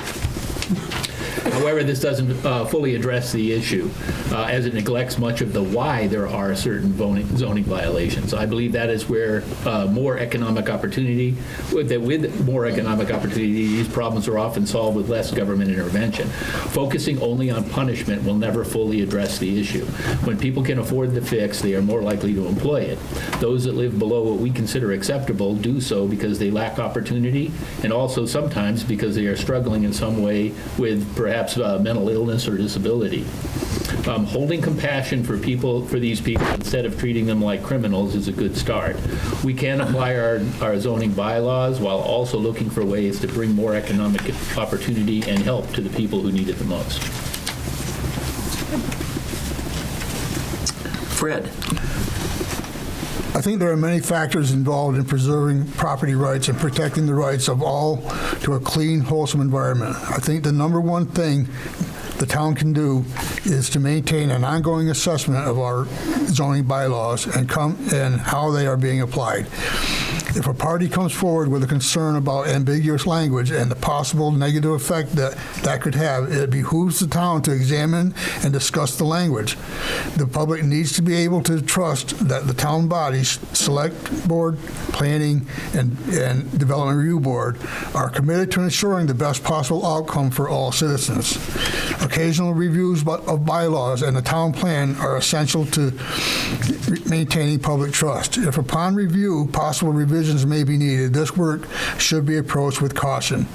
Speaker 4: However, this doesn't fully address the issue, as it neglects much of the why there are certain zoning violations. I believe that is where more economic opportunity, with more economic opportunity, these problems are often solved with less government intervention. Focusing only on punishment will never fully address the issue. When people can afford the fix, they are more likely to employ it. Those that live below what we consider acceptable do so because they lack opportunity, and also sometimes because they are struggling in some way with perhaps mental illness or disability. Holding compassion for these people instead of treating them like criminals is a good start. We can apply our zoning bylaws while also looking for ways to bring more economic opportunity and help to the people who need it the most.
Speaker 2: Fred?
Speaker 5: I think there are many factors involved in preserving property rights and protecting the rights of all to a clean, wholesome environment. I think the number one thing the town can do is to maintain an ongoing assessment of our zoning bylaws and how they are being applied. If a party comes forward with a concern about ambiguous language and the possible negative effect that could have, it behooves the town to examine and discuss the language. The public needs to be able to trust that the town bodies, Select Board, Planning, and Development Review Board, are committed to ensuring the best possible outcome for all citizens. Occasional reviews of bylaws and the town plan are essential to maintaining public trust. If upon review, possible revisions may be needed, this work should be approached with caution.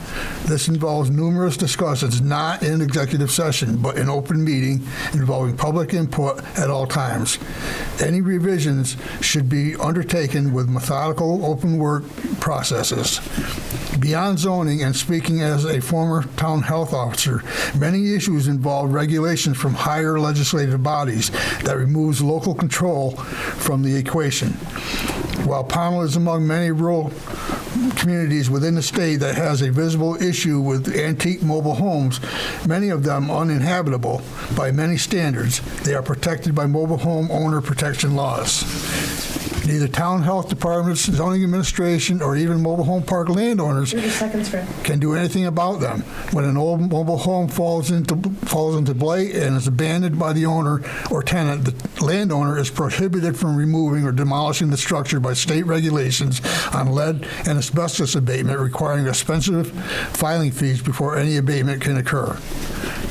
Speaker 5: This involves numerous discussions, not in executive session, but in open meeting involving public input at all times. Any revisions should be undertaken with methodical, open work processes. Beyond zoning, and speaking as a former town health officer, many issues involve regulations from higher legislative bodies that removes local control from the equation. While Pownal is among many rural communities within the state that has a visible issue with antique mobile homes, many of them uninhabitable by many standards, they are protected by mobile home owner protection laws. Neither town health departments, zoning administration, or even mobile home park landowners
Speaker 1: 30 seconds, Fred.
Speaker 5: can do anything about them. When an old mobile home falls into blight and is abandoned by the owner or tenant, the landowner is prohibited from removing or demolishing the structure by state regulations on lead and asbestos abatement, requiring expensive filing fees before any abatement can occur.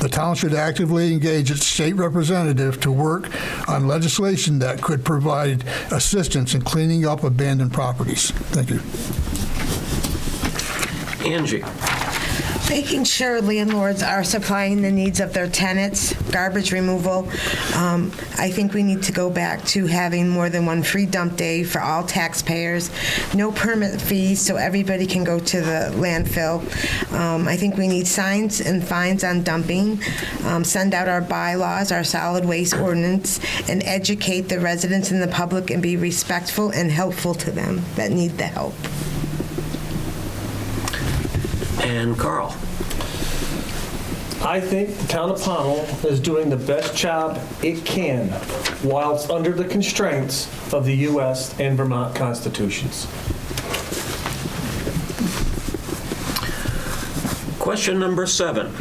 Speaker 5: The town should actively engage its state representative to work on legislation that could provide assistance in cleaning up abandoned properties. Thank you.
Speaker 2: Angie?
Speaker 6: Making sure landlords are supplying the needs of their tenants, garbage removal. I think we need to go back to having more than one free dump day for all taxpayers, no permit fees so everybody can go to the landfill. I think we need signs and fines on dumping, send out our bylaws, our solid waste ordinance, and educate the residents and the public and be respectful and helpful to them that need the help.
Speaker 2: And Carl?
Speaker 8: I think the town of Pownal is doing the best job it can whilst under the constraints of the U.S. and Vermont constitutions.
Speaker 2: Question number 7.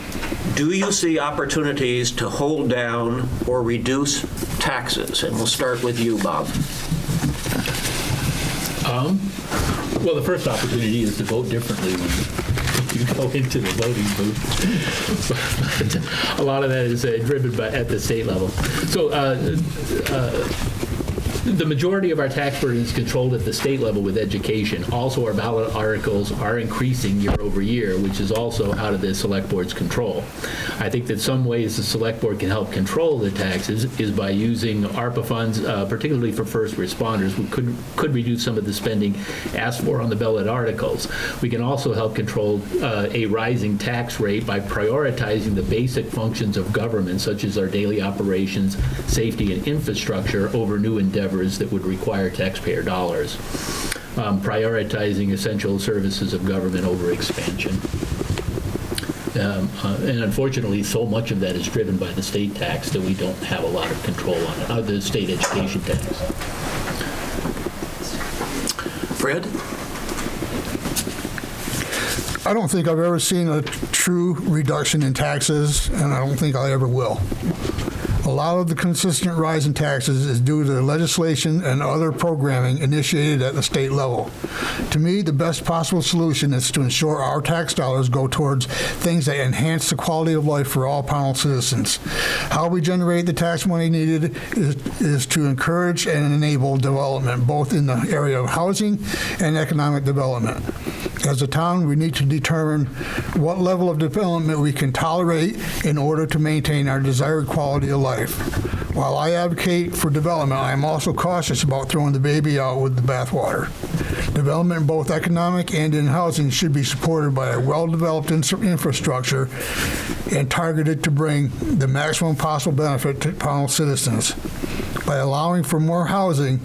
Speaker 2: Do you see opportunities to hold down or reduce taxes? And we'll start with you, Bob.
Speaker 4: Well, the first opportunity is to vote differently when you go into the voting booth. But a lot of that is driven at the state level. So the majority of our tax burden is controlled at the state level with education. Also, our ballot articles are increasing year over year, which is also out of the select board's control. I think that some ways the select board can help control the taxes is by using ARPA funds, particularly for first responders. We could reduce some of the spending asked for on the ballot articles. We can also help control a rising tax rate by prioritizing the basic functions of government, such as our daily operations, safety, and infrastructure over new endeavors that would require taxpayer dollars. Prioritizing essential services of government over expansion. And unfortunately, so much of that is driven by the state tax that we don't have a lot of control on it, the state education tax.
Speaker 2: Fred?
Speaker 5: I don't think I've ever seen a true reduction in taxes, and I don't think I ever will. A lot of the consistent rise in taxes is due to legislation and other programming initiated at the state level. To me, the best possible solution is to ensure our tax dollars go towards things that enhance the quality of life for all Pownal citizens. How we generate the tax money needed is to encourage and enable development, both in the area of housing and economic development. As a town, we need to determine what level of development we can tolerate in order to maintain our desired quality of life. life. While I advocate for development, I am also cautious about throwing the baby out with the bathwater. Development in both economic and in housing should be supported by a well-developed infrastructure and targeted to bring the maximum possible benefit to Pownal citizens. By allowing for more housing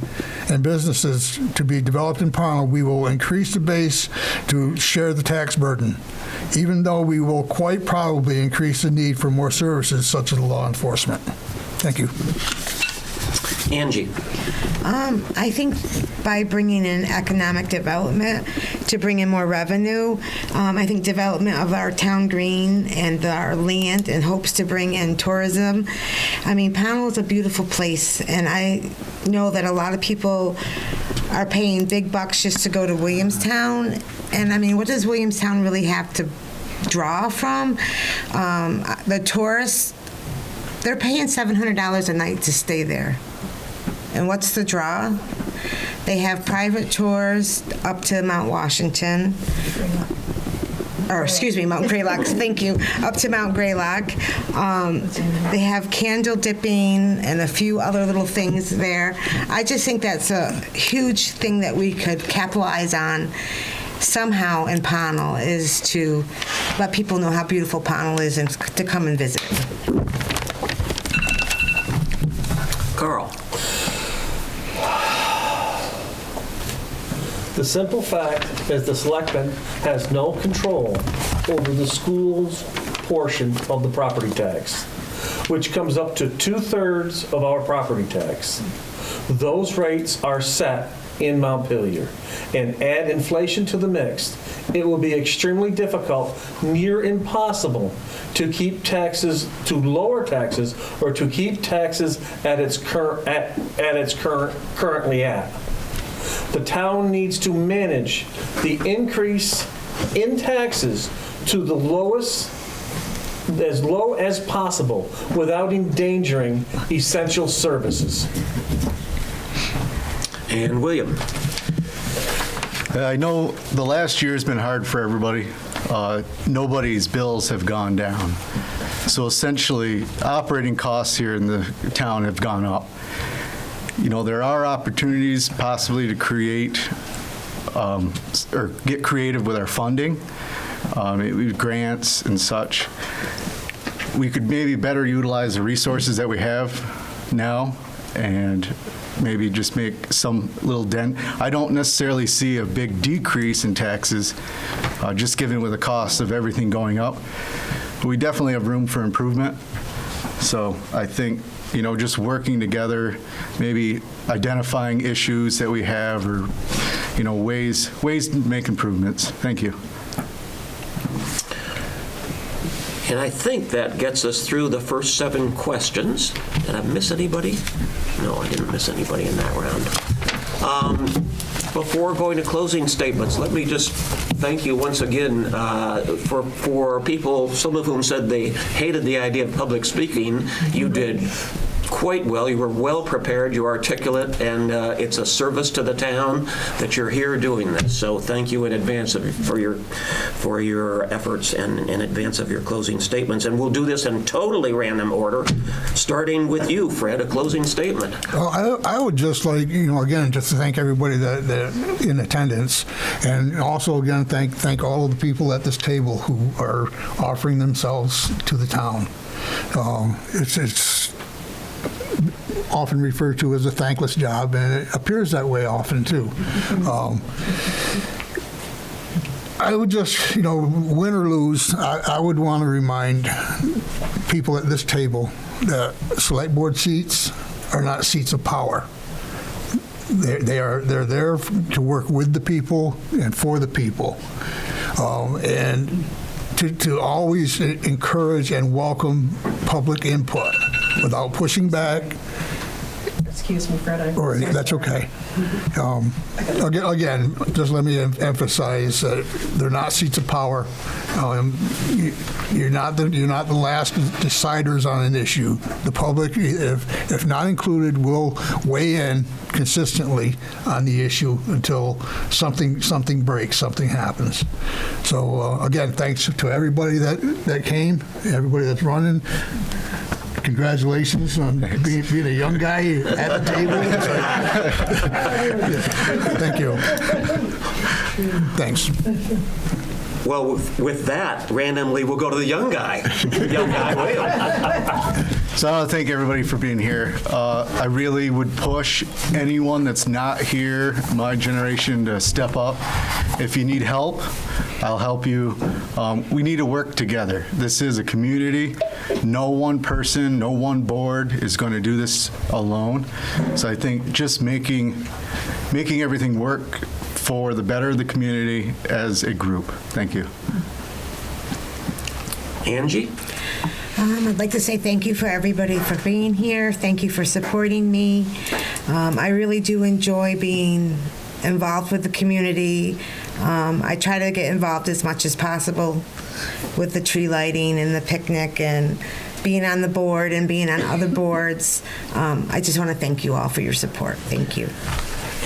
Speaker 5: and businesses to be developed in Pownal, we will increase the base to share the tax burden, even though we will quite probably increase the need for more services such as law enforcement. Thank you.
Speaker 2: Angie.
Speaker 6: I think by bringing in economic development to bring in more revenue, I think development of our town green and our land and hopes to bring in tourism. I mean, Pownal is a beautiful place, and I know that a lot of people are paying big bucks just to go to Williamstown. And I mean, what does Williamstown really have to draw from? The tourists, they're paying $700 a night to stay there. And what's the draw? They have private tours up to Mount Washington, or excuse me, Mount Greylock, thank you, up to Mount Greylock. They have candle dipping and a few other little things there. I just think that's a huge thing that we could capitalize on somehow in Pownal, is to let people know how beautiful Pownal is and to come and visit.
Speaker 2: Carl.
Speaker 8: The simple fact is the selectman has no control over the school's portion of the property tax, which comes up to 2/3 of our property tax. Those rates are set in Montpelier, and add inflation to the mix, it will be extremely difficult, near impossible, to keep taxes, to lower taxes, or to keep taxes at its currently at. The town needs to manage the increase in taxes to the lowest, as low as possible, without endangering essential services.
Speaker 2: And William.
Speaker 3: I know the last year has been hard for everybody. Nobody's bills have gone down. So essentially, operating costs here in the town have gone up. You know, there are opportunities possibly to create or get creative with our funding, grants and such. We could maybe better utilize the resources that we have now and maybe just make some little dent. I don't necessarily see a big decrease in taxes, just given with the cost of everything going up. But we definitely have room for improvement. So I think, you know, just working together, maybe identifying issues that we have, or, you know, ways to make improvements. Thank you.
Speaker 2: And I think that gets us through the first 7 questions. Did I miss anybody? No, I didn't miss anybody in that round. Before going to closing statements, let me just thank you once again for people, some of whom said they hated the idea of public speaking. You did quite well. You were well prepared, you're articulate, and it's a service to the town that you're here doing this. So thank you in advance for your efforts and in advance of your closing statements. And we'll do this in totally random order, starting with you, Fred, a closing statement.
Speaker 5: Well, I would just like, you know, again, just to thank everybody that in attendance, and also again thank all of the people at this table who are offering themselves to the town. It's often referred to as a thankless job, and it appears that way often too. I would just, you know, win or lose, I would want to remind people at this table that select board seats are not seats of power. They're there to work with the people and for the people, and to always encourage and welcome public input without pushing back.
Speaker 1: Excuse me, Fred.
Speaker 5: Or that's okay. Again, just let me emphasize that they're not seats of power. You're not the last deciders on an issue. The public, if not included, will weigh in consistently on the issue until something breaks, something happens. So again, thanks to everybody that came, everybody that's running. congratulations on being a young guy at the table. Thank you. Thanks.
Speaker 2: Well, with that, randomly, we'll go to the young guy. Young guy, Whale.
Speaker 3: So I want to thank everybody for being here. I really would push anyone that's not here, my generation, to step up. If you need help, I'll help you. We need to work together. This is a community. No one person, no one board is going to do this alone. So I think just making everything work for the better of the community as a group. Thank you.
Speaker 2: Angie?
Speaker 6: I'd like to say thank you for everybody for being here. Thank you for supporting me. I really do enjoy being involved with the community. I try to get involved as much as possible with the tree lighting and the picnic and being on the board and being on other boards. I just want to thank you all for your support. Thank you.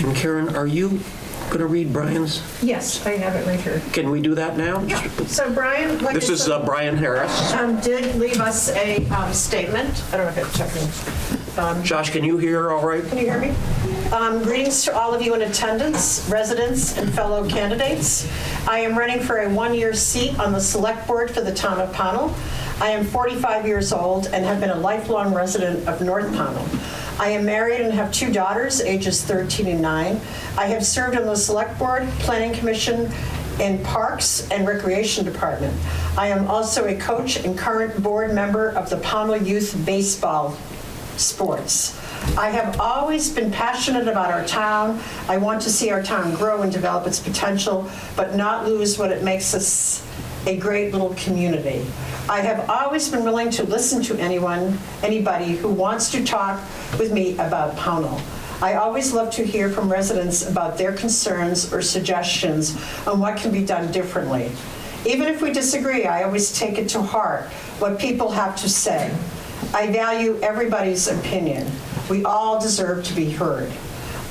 Speaker 2: And Karen, are you going to read Brian's?
Speaker 1: Yes, I have it right here.
Speaker 2: Can we do that now?
Speaker 1: Yeah. So Brian, like
Speaker 2: This
Speaker 1: I
Speaker 2: is
Speaker 1: said,
Speaker 2: Brian Harris.
Speaker 1: did leave us a statement. I don't know if it's checking.
Speaker 2: Josh, can you hear all right?
Speaker 1: Can you hear me? Greetings to all of you in attendance, residents, and fellow candidates. I am running for a one-year seat on the Select Board for the town of Pownal. I am 45 years old and have been a lifelong resident of North Pownal. I am married and have two daughters, ages 13 and 9. I have served on the Select Board, Planning Commission, and Parks and Recreation Department. I am also a coach and current board member of the Pownal Youth Baseball Sports. I have always been passionate about our town. I want to see our town grow and develop its potential, but not lose what it makes us a great little community. I have always been willing to listen to anybody who wants to talk with me about Pownal. I always love to hear from residents about their concerns or suggestions on what can be done differently. Even if we disagree, I always take it to heart what people have to say. I value everybody's opinion. We all deserve to be heard.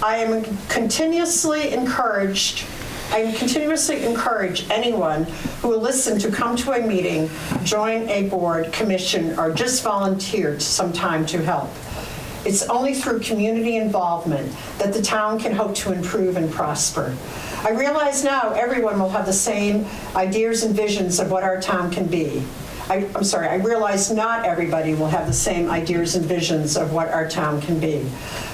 Speaker 1: I continuously encourage anyone who will listen to come to a meeting, join a board, commission, or just volunteer some time to help. It's only through community involvement that the town can hope to improve and prosper. I realize now everyone will have the same ideas and visions of what our town can be. I realize not everybody will have the same ideas and visions of what our town can be.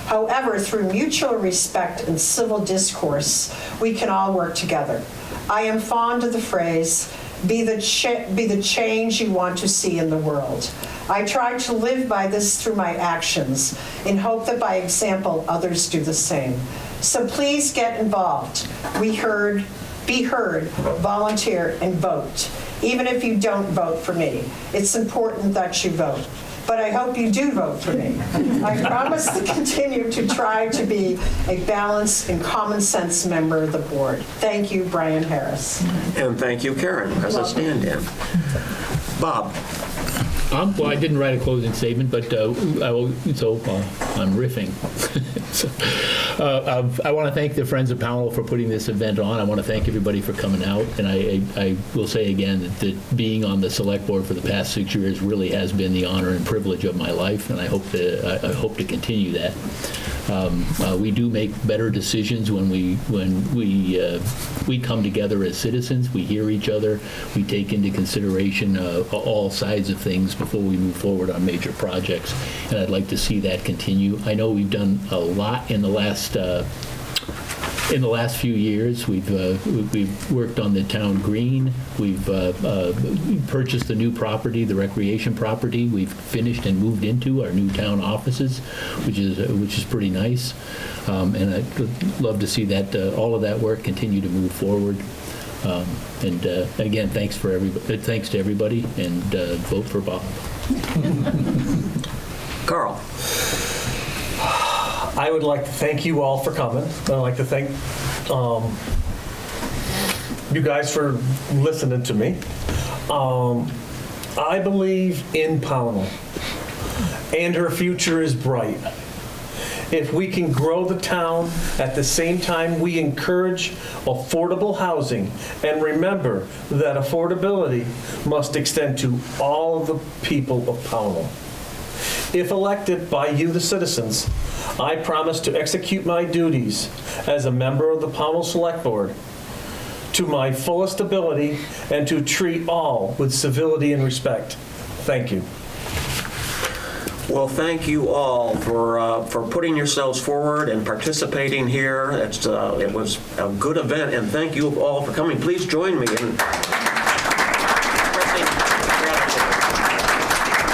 Speaker 1: However, through mutual respect and civil discourse, we can all work together. I am fond of the phrase, be the change you want to see in the world. I try to live by this through my actions, in hope that by example, others do the same. So please get involved. Be heard, volunteer, and vote. Even if you don't vote for me, it's important that you vote. But I hope you do vote for me. I promise to continue to try to be a balanced and common sense member of the board. Thank you, Brian Harris.
Speaker 2: And thank you, Karen, as a stand-in. Bob?
Speaker 4: Well, I didn't write a closing statement, but I'm riffing. I want to thank the Friends of Pownal for putting this event on. I want to thank everybody for coming out. And I will say again that being on the Select Board for the past 6 years really has been the honor and privilege of my life, and I hope to continue that. We do make better decisions when we come together as citizens. We hear each other. We take into consideration all sides of things before we move forward on major projects, and I'd like to see that continue. I know we've done a lot in the last few years. We've worked on the town green. We've purchased the new property, the recreation property. We've finished and moved into our new town offices, which is pretty nice. And I'd love to see that all of that work continue to move forward. And again, thanks to everybody, and vote for Bob.
Speaker 2: Carl?
Speaker 8: I would like to thank you all for coming. I'd like to thank you guys for listening to me. I believe in Pownal, and her future is bright. If we can grow the town at the same time we encourage affordable housing, and remember that affordability must extend to all the people of Pownal. If elected by you, the citizens, I promise to execute my duties as a member of the Pownal Select Board to my fullest ability and to treat all with civility and respect. Thank you.
Speaker 2: Well, thank you all for putting yourselves forward and participating here. It was a good event, and thank you all for coming. Please join me in